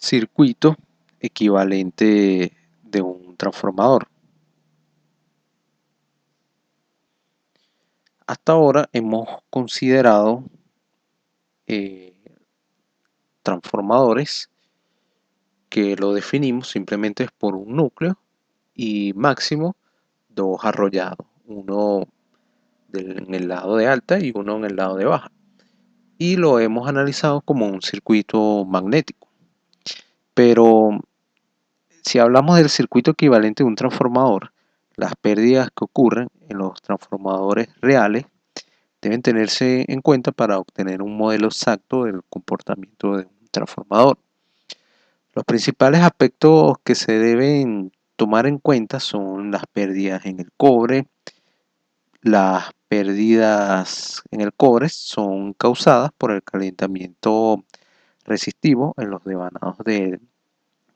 circuito equivalente de un transformador. Hasta ahora hemos considerado transformadores que lo definimos simplemente por un núcleo y máximo dos arrollados, uno en el lado de alta y uno en el lado de baja, y lo hemos analizado como un circuito magnético. Pero si hablamos del circuito equivalente de un transformador, las pérdidas que ocurren en los transformadores reales deben tenerse en cuenta para obtener un modelo exacto del comportamiento de un transformador. Los principales aspectos que se deben tomar en cuenta son las pérdidas en el cobre. Las pérdidas en el cobre son causadas por el calentamiento resistivo en los devanados del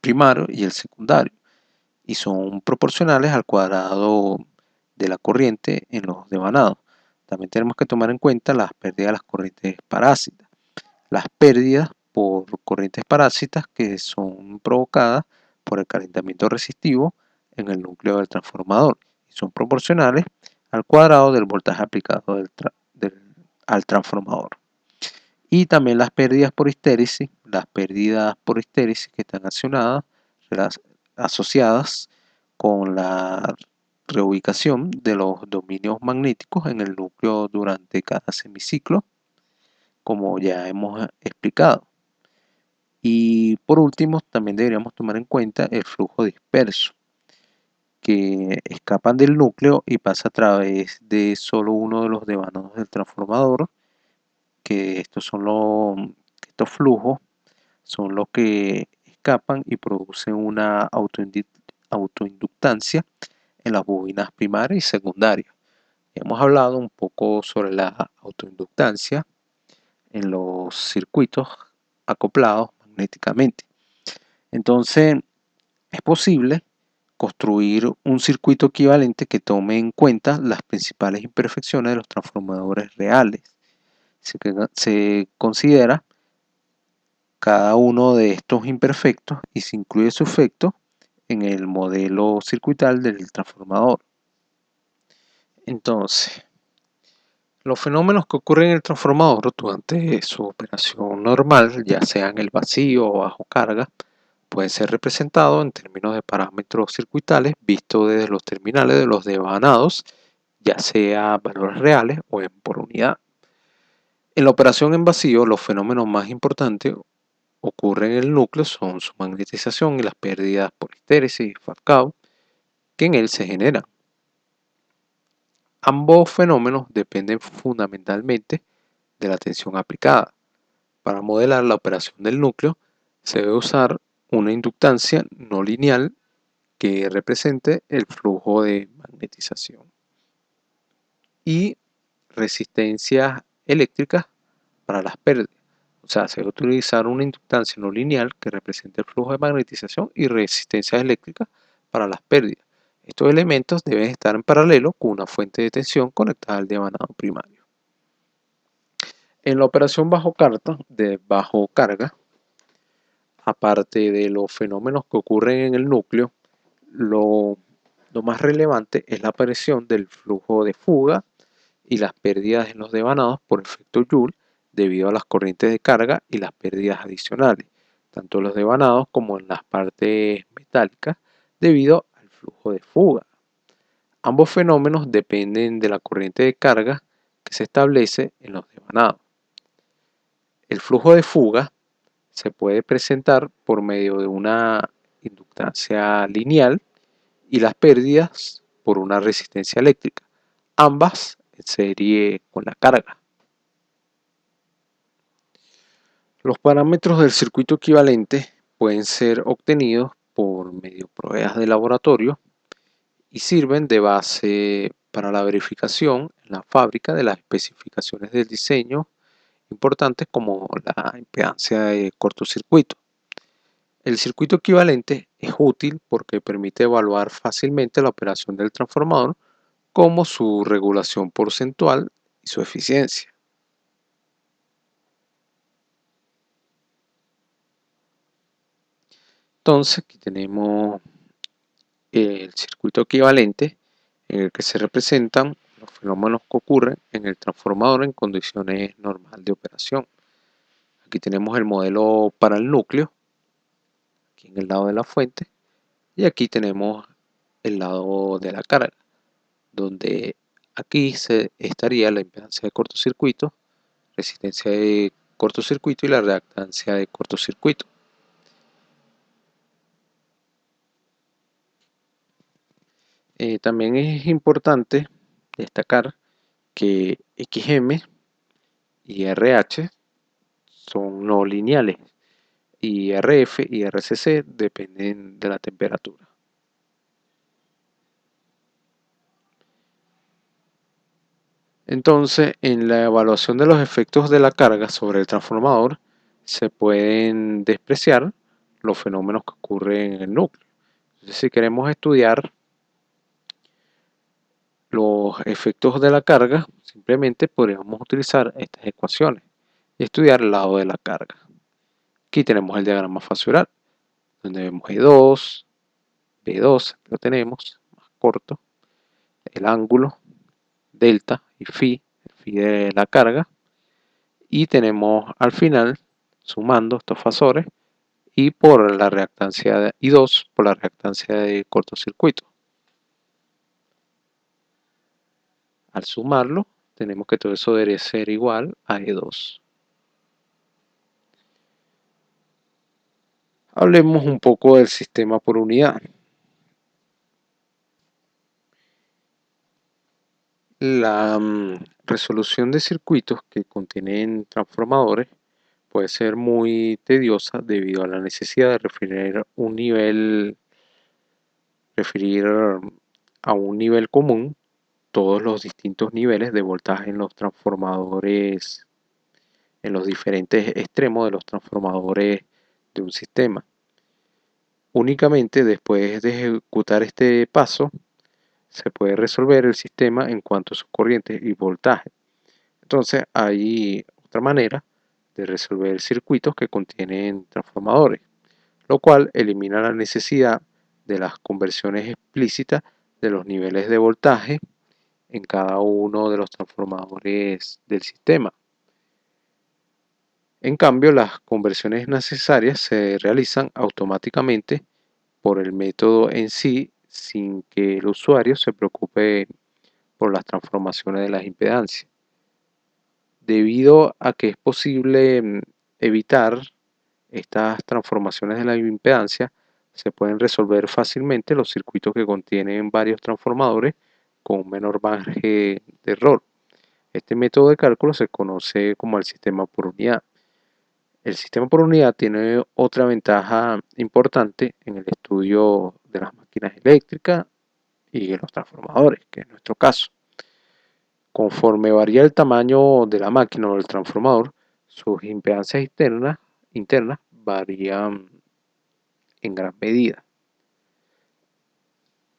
primario y el secundario, y son proporcionales al cuadrado de la corriente en los devanados. También tenemos que tomar en cuenta las pérdidas de las corrientes parásitas. Las pérdidas por corrientes parásitas que son provocadas por el calentamiento resistivo en el núcleo del transformador y son proporcionales al cuadrado del voltaje aplicado al transformador. Y también las pérdidas por histéresis, que están asociadas con la reubicación de los dominios magnéticos en el núcleo durante cada semiciclo, como ya hemos explicado. Y por último, también deberíamos tomar en cuenta el flujo disperso, que escapan del núcleo y pasa a través de solo uno de los devanados del transformador, que estos flujos son los que escapan y producen una autoinductancia en las bobinas primarias y secundarias. Hemos hablado un poco sobre la autoinductancia en los circuitos acoplados magnéticamente. Entonces, es posible construir un circuito equivalente que tome en cuenta las principales imperfecciones de los transformadores reales. Se considera cada uno de estos imperfectos y se incluye su efecto en el modelo circuital del transformador. Entonces, los fenómenos que ocurren en el transformador durante su operación normal, ya sea en el vacío o bajo carga, pueden ser representados en términos de parámetros circuitales vistos desde los terminales de los devanados, ya sea valores reales o por unidad. En la operación en vacío, los fenómenos más importantes ocurren en el núcleo son su magnetización y las pérdidas por histéresis y Foucault que en él se generan. Ambos fenómenos dependen fundamentalmente de la tensión aplicada. Para modelar la operación del núcleo se debe usar una inductancia no lineal que represente el flujo de magnetización y resistencias eléctricas para las pérdidas. O sea, se debe utilizar una inductancia no lineal que represente el flujo de magnetización y resistencias eléctricas para las pérdidas. Estos elementos deben estar en paralelo con una fuente de tensión conectada al devanado primario. En la operación bajo carga, aparte de los fenómenos que ocurren en el núcleo, lo más relevante es la aparición del flujo de fuga y las pérdidas en los devanados por efecto Joule debido a las corrientes de carga y las pérdidas adicionales, tanto en los devanados como en las partes metálicas debido al flujo de fuga. Ambos fenómenos dependen de la corriente de carga que se establece en los devanados. El flujo de fuga se puede presentar por medio de una inductancia lineal y las pérdidas por una resistencia eléctrica, ambas en serie con la carga. Los parámetros del circuito equivalente pueden ser obtenidos por medio de pruebas de laboratorio y sirven de base para la verificación en la fábrica de las especificaciones del diseño importantes como la impedancia de cortocircuito. El circuito equivalente es útil porque permite evaluar fácilmente la operación del transformador como su regulación porcentual y su eficiencia. Entonces aquí tenemos el circuito equivalente en el que se representan los fenómenos que ocurren en el transformador en condiciones normales de operación. Aquí tenemos el modelo para el núcleo, aquí en el lado de la fuente, y aquí tenemos el lado de la carga, donde aquí estaría la impedancia de cortocircuito, resistencia de cortocircuito y la reactancia de cortocircuito. También es importante destacar que XM y RH son no lineales y RF y RCC dependen de la temperatura. Entonces, en la evaluación de los efectos de la carga sobre el transformador, se pueden despreciar los fenómenos que ocurren en el núcleo. Entonces, si queremos estudiar los efectos de la carga, simplemente podríamos utilizar estas ecuaciones y estudiar el lado de la carga. Aquí tenemos el diagrama fasoral, donde vemos E2, B2, lo tenemos, más corto, el ángulo, delta y phi, el phi de la carga, y tenemos al final, sumando estos fasores, y por la reactancia de I2, por la reactancia de cortocircuito. Al sumarlo, tenemos que todo eso debe ser igual a E2. Hablemos un poco del sistema por unidad. La resolución de circuitos que contienen transformadores puede ser muy tediosa debido a la necesidad de referir a un nivel común todos los distintos niveles de voltaje en los transformadores, en los diferentes extremos de los transformadores de un sistema. Únicamente después de ejecutar este paso, se puede resolver el sistema en cuanto a su corriente y voltaje. Entonces hay otra manera de resolver circuitos que contienen transformadores, lo cual elimina la necesidad de las conversiones explícitas de los niveles de voltaje en cada uno de los transformadores del sistema. En cambio, las conversiones necesarias se realizan automáticamente por el método en sí, sin que el usuario se preocupe por las transformaciones de las impedancias. Debido a que es posible evitar estas transformaciones de la impedancia, se pueden resolver fácilmente los circuitos que contienen varios transformadores con un menor margen de error. Este método de cálculo se conoce como el sistema por unidad. El sistema por unidad tiene otra ventaja importante en el estudio de las máquinas eléctricas y de los transformadores, que es nuestro caso. Conforme varía el tamaño de la máquina o del transformador, sus impedancias internas varían en gran medida.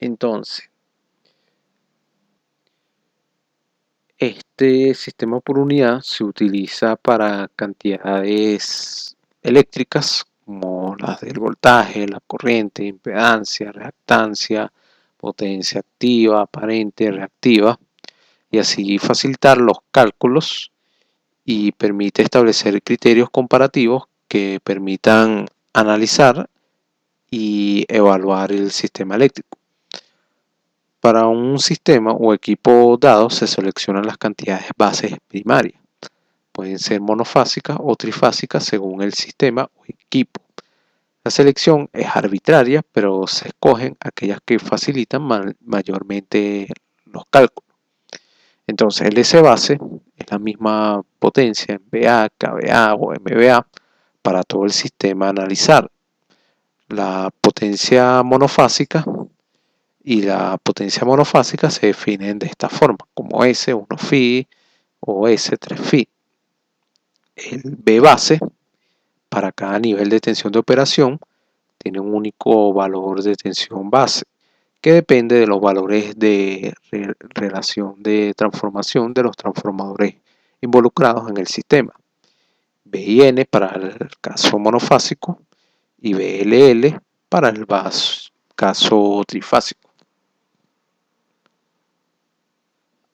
Entonces, este sistema por unidad se utiliza para cantidades eléctricas como las del voltaje, la corriente, impedancia, reactancia, potencia activa, aparente, reactiva, y así facilitar los cálculos y permite establecer criterios comparativos que permitan analizar y evaluar el sistema eléctrico. Para un sistema o equipo dado se seleccionan las cantidades bases primarias. Pueden ser monofásicas o trifásicas según el sistema o equipo. La selección es arbitraria, pero se escogen aquellas que facilitan mayormente los cálculos. Entonces el S base es la misma potencia en VA, kVA o MVA para todo el sistema a analizar. La potencia monofásica y la potencia monofásica se definen de esta forma, como S1φ o S3φ. El B base para cada nivel de tensión de operación tiene un único valor de tensión base que depende de los valores de relación de transformación de los transformadores involucrados en el sistema. B y N para el caso monofásico y BLL para el caso trifásico.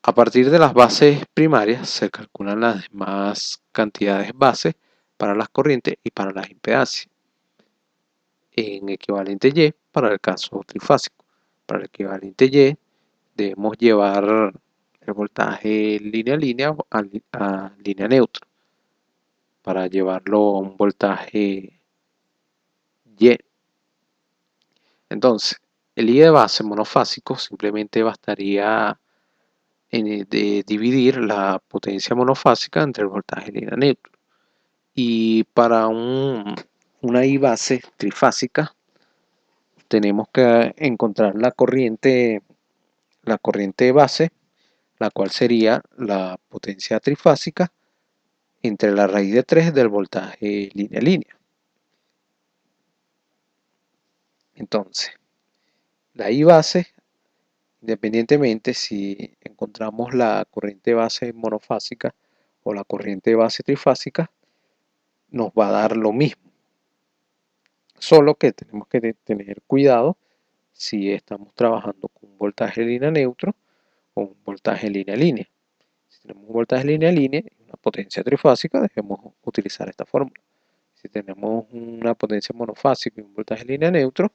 A partir de las bases primarias se calculan las demás cantidades bases para las corrientes y para las impedancias, en equivalente Y para el caso trifásico. Para el equivalente Y debemos llevar el voltaje línea a línea a línea neutra para llevarlo a un voltaje Y. Entonces, el I de base monofásico simplemente bastaría de dividir la potencia monofásica entre el voltaje línea neutra. Y para una I base trifásica tenemos que encontrar la corriente base, la cual sería la potencia trifásica entre la raíz de 3 del voltaje línea a línea. Entonces, la I base, independientemente si encontramos la corriente base monofásica o la corriente base trifásica, nos va a dar lo mismo. Solo que tenemos que tener cuidado si estamos trabajando con un voltaje línea neutro o un voltaje línea a línea. Si tenemos un voltaje línea a línea y una potencia trifásica, debemos utilizar esta fórmula. Si tenemos una potencia monofásica y un voltaje línea neutro,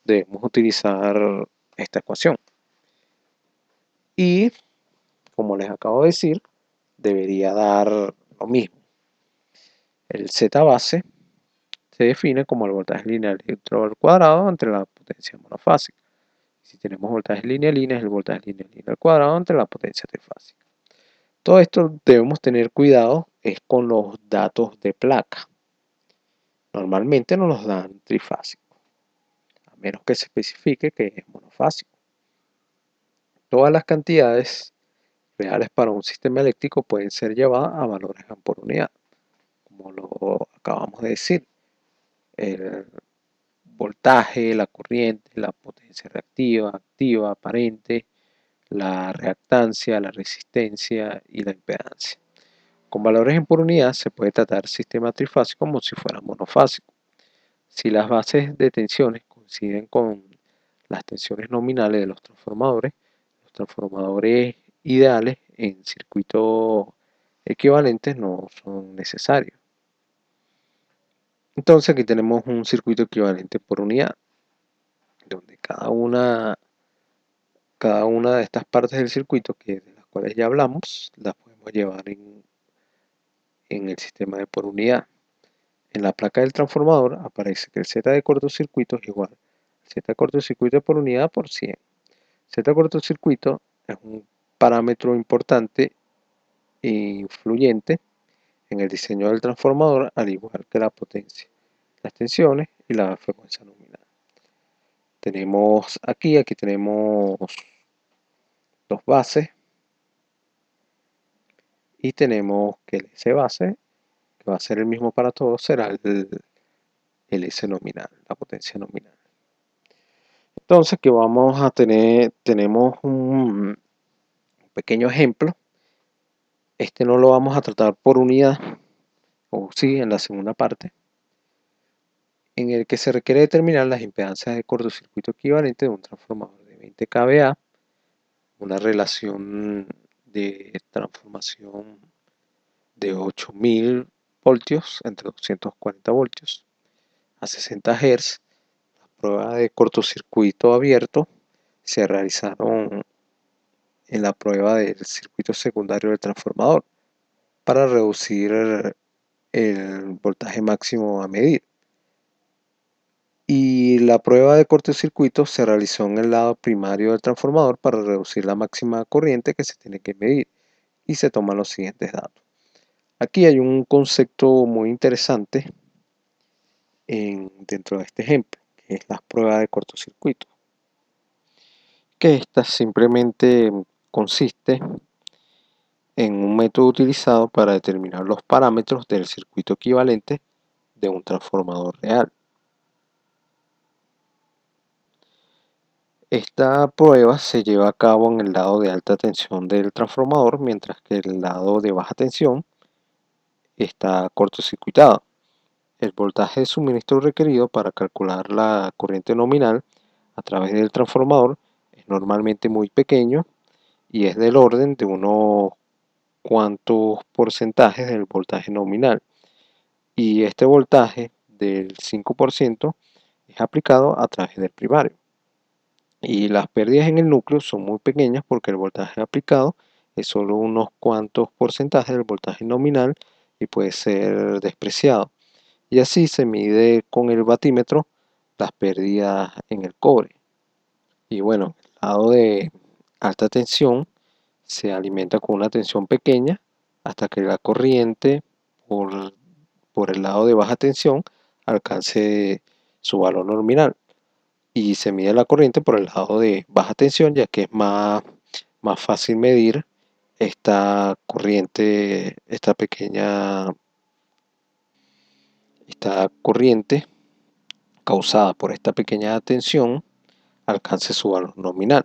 debemos utilizar esta ecuación. Y, como les acabo de decir, debería dar lo mismo. El Z base se define como el voltaje lineal neutro al cuadrado entre la potencia monofásica. Si tenemos voltaje línea a línea, es el voltaje línea a línea al cuadrado entre la potencia trifásica. Todo esto debemos tener cuidado es con los datos de placa. Normalmente nos los dan trifásicos, a menos que se especifique que es monofásico. Todas las cantidades reales para un sistema eléctrico pueden ser llevadas a valores por unidad, como lo acabamos de decir. El voltaje, la corriente, la potencia reactiva, activa, aparente, la reactancia, la resistencia y la impedancia. Con valores por unidad se puede tratar el sistema trifásico como si fuera monofásico. Si las bases de tensiones coinciden con las tensiones nominales de los transformadores ideales en circuitos equivalentes no son necesarios. Entonces aquí tenemos un circuito equivalente por unidad, donde cada una de estas partes del circuito, de las cuales ya hablamos, las podemos llevar en el sistema de por unidad. En la placa del transformador aparece que el Z de cortocircuito es igual al Z de cortocircuito por unidad por 100. Z de cortocircuito es un parámetro importante e influyente en el diseño del transformador, al igual que la potencia, las tensiones y la frecuencia nominal. Tenemos aquí tenemos dos bases y tenemos que el S base, que va a ser el mismo para todos, será el S nominal, la potencia nominal. Entonces, que vamos a tener, tenemos un pequeño ejemplo. Este no lo vamos a tratar por unidad, o sí, en la segunda parte, en el que se requiere determinar las impedancias de cortocircuito equivalente de un transformador de 20 kVA, una relación de transformación de 8000 voltios entre 240 voltios a 60 Hz. La prueba de cortocircuito abierto se realizaron en la prueba del circuito secundario del transformador para reducir el voltaje máximo a medir. Y la prueba de cortocircuito se realizó en el lado primario del transformador para reducir la máxima corriente que se tiene que medir, y se toman los siguientes datos. Aquí hay un concepto muy interesante dentro de este ejemplo, que es la prueba de cortocircuito, que esta simplemente consiste en un método utilizado para determinar los parámetros del circuito equivalente de un transformador real. Esta prueba se lleva a cabo en el lado de alta tensión del transformador, mientras que el lado de baja tensión está cortocircuitado. el voltaje de suministro requerido para calcular la corriente nominal a través del transformador es normalmente muy pequeño y es del orden de unos cuantos porcentajes del voltaje nominal. Y este voltaje del 5% es aplicado a través del primario. Y las pérdidas en el núcleo son muy pequeñas porque el voltaje aplicado es solo unos cuantos porcentajes del voltaje nominal y puede ser despreciado. Y así se mide con el batímetro las pérdidas en el cobre. Y bueno, el lado de alta tensión se alimenta con una tensión pequeña hasta que la corriente por el lado de baja tensión alcance su valor nominal. Y se mide la corriente por el lado de baja tensión, ya que es más fácil medir esta corriente, esta corriente causada por esta pequeña tensión alcance su valor nominal.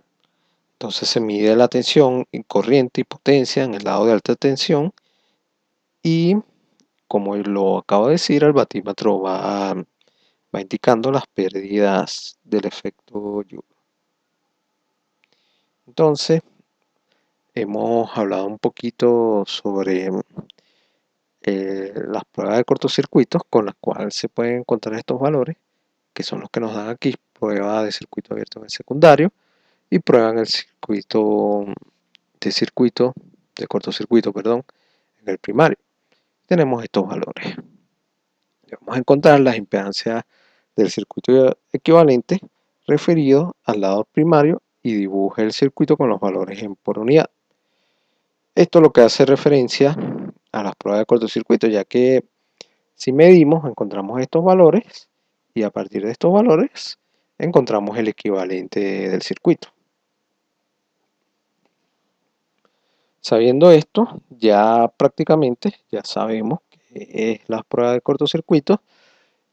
Entonces se mide la tensión, corriente y potencia en el lado de alta tensión y, como lo acabo de decir, el batímetro va indicando las pérdidas del efecto Joule. Entonces, hemos hablado un poquito sobre las pruebas de cortocircuitos con las cuales se pueden encontrar estos valores, que son los que nos dan aquí: prueba de circuito abierto en el secundario y prueba en el circuito de cortocircuito, perdón, en el primario. Tenemos estos valores. Vamos a encontrar las impedancias del circuito equivalente referido al lado primario y dibuje el circuito con los valores en por unidad. Esto lo que hace referencia a las pruebas de cortocircuito, ya que si medimos encontramos estos valores y a partir de estos valores encontramos el equivalente del circuito. Sabiendo esto, ya prácticamente ya sabemos qué es la prueba de cortocircuito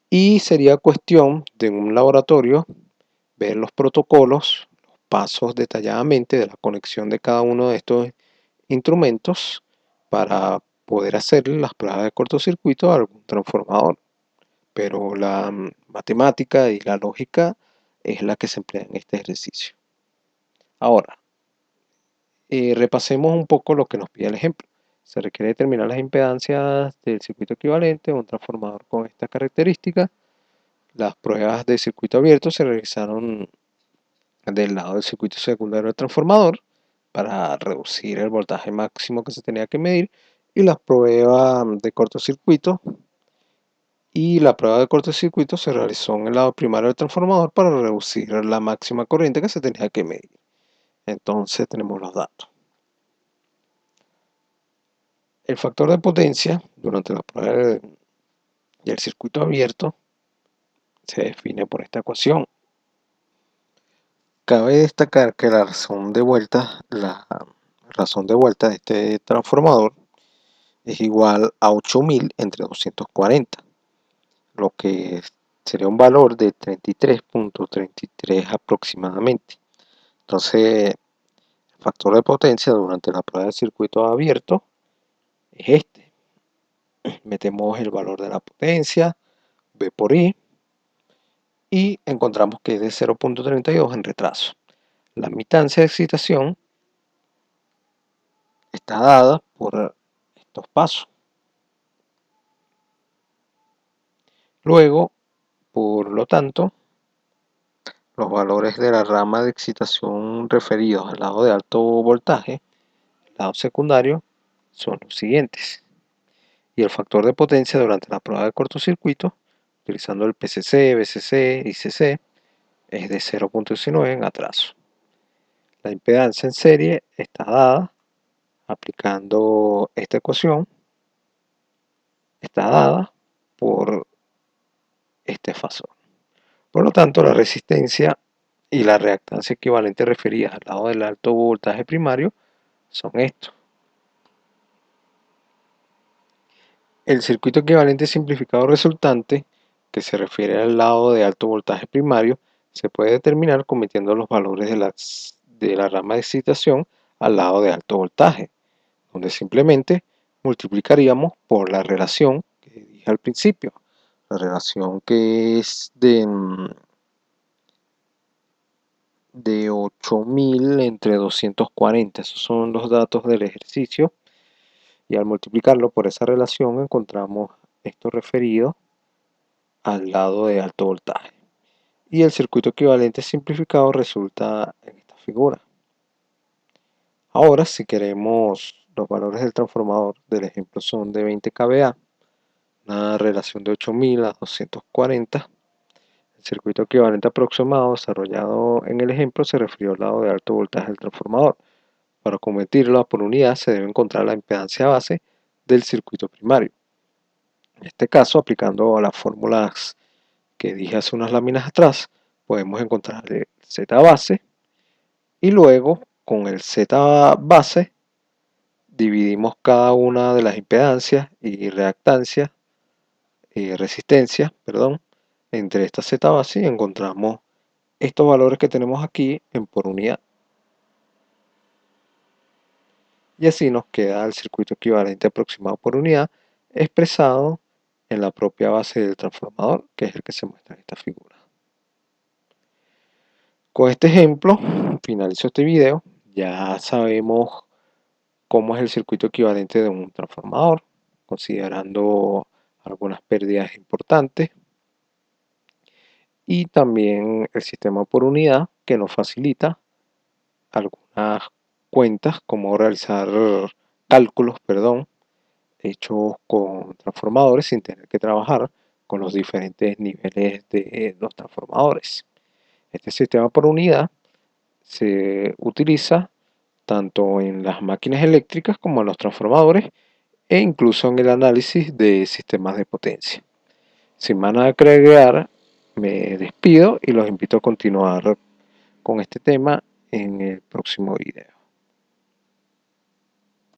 y sería cuestión de un laboratorio ver los protocolos, los pasos detalladamente de la conexión de cada uno de estos instrumentos para poder hacer las pruebas de cortocircuito a algún transformador. Pero la matemática y la lógica es la que se emplea en este ejercicio. Ahora, repasemos un poco lo que nos pide el ejemplo. Se requiere determinar las impedancias del circuito equivalente a un transformador con estas características. Las pruebas de circuito abierto se realizaron del lado del circuito secundario del transformador para reducir el voltaje máximo que se tenía que medir, y las pruebas de cortocircuito la prueba de cortocircuito se realizó en el lado primario del transformador para reducir la máxima corriente que se tenía que medir. Entonces tenemos los datos. El factor de potencia durante la prueba del circuito abierto se define por esta ecuación. Cabe destacar que la razón de vuelta de este transformador es igual a 8000 entre 240, lo que sería un valor de 33.33 aproximadamente. Entonces, el factor de potencia durante la prueba de circuito abierto es este. Metemos el valor de la potencia, V por I, y encontramos que es de 0.32 en retraso. La admitancia de excitación está dada por estos pasos. Luego, por lo tanto, los valores de la rama de excitación referidos al lado de alto voltaje, el lado secundario, son los siguientes. Y el factor de potencia durante la prueba de cortocircuito, utilizando el PCC, BCC y CC, es de 0.19 en atraso. La impedancia en serie está dada aplicando esta ecuación, está dada por este fasor. Por lo tanto, la resistencia y la reactancia equivalente referidas al lado del alto voltaje primario son estos. El circuito equivalente simplificado resultante, que se refiere al lado de alto voltaje primario, se puede determinar convirtiendo los valores de la rama de excitación al lado de alto voltaje, donde simplemente multiplicaríamos por la relación que dije al principio, La relación que es de 8000 entre 240. Esos son los datos del ejercicio. Y al multiplicarlo por esa relación encontramos esto referido al lado de alto voltaje. Y el circuito equivalente simplificado resulta en esta figura. Ahora, si queremos los valores del transformador del ejemplo son de 20 kVA, una relación de 8000 a 240, el circuito equivalente aproximado desarrollado en el ejemplo se refirió al lado de alto voltaje del transformador. Para convertirlo por unidad se debe encontrar la impedancia base del circuito primario. En este caso, aplicando las fórmulas que dije hace unas láminas atrás, podemos encontrar el Z base y luego con el Z base dividimos cada una de las impedancias y reactancias y resistencias, perdón, entre esta Z base y encontramos estos valores que tenemos aquí en por unidad. Y así nos queda el circuito equivalente aproximado por unidad expresado en la propia base del transformador, que es el que se muestra en esta figura. Con este ejemplo finalizo este video. Ya sabemos cómo es el circuito equivalente de un transformador, considerando algunas pérdidas importantes, y también el sistema por unidad, que nos facilita algunas cuentas, como realizar cálculos, perdón, hechos con transformadores sin tener que trabajar con los diferentes niveles de los transformadores. Este sistema por unidad se utiliza tanto en las máquinas eléctricas como en los transformadores e incluso en el análisis de sistemas de potencia. Sin más nada que agregar, me despido y los invito a continuar con este tema en el próximo video.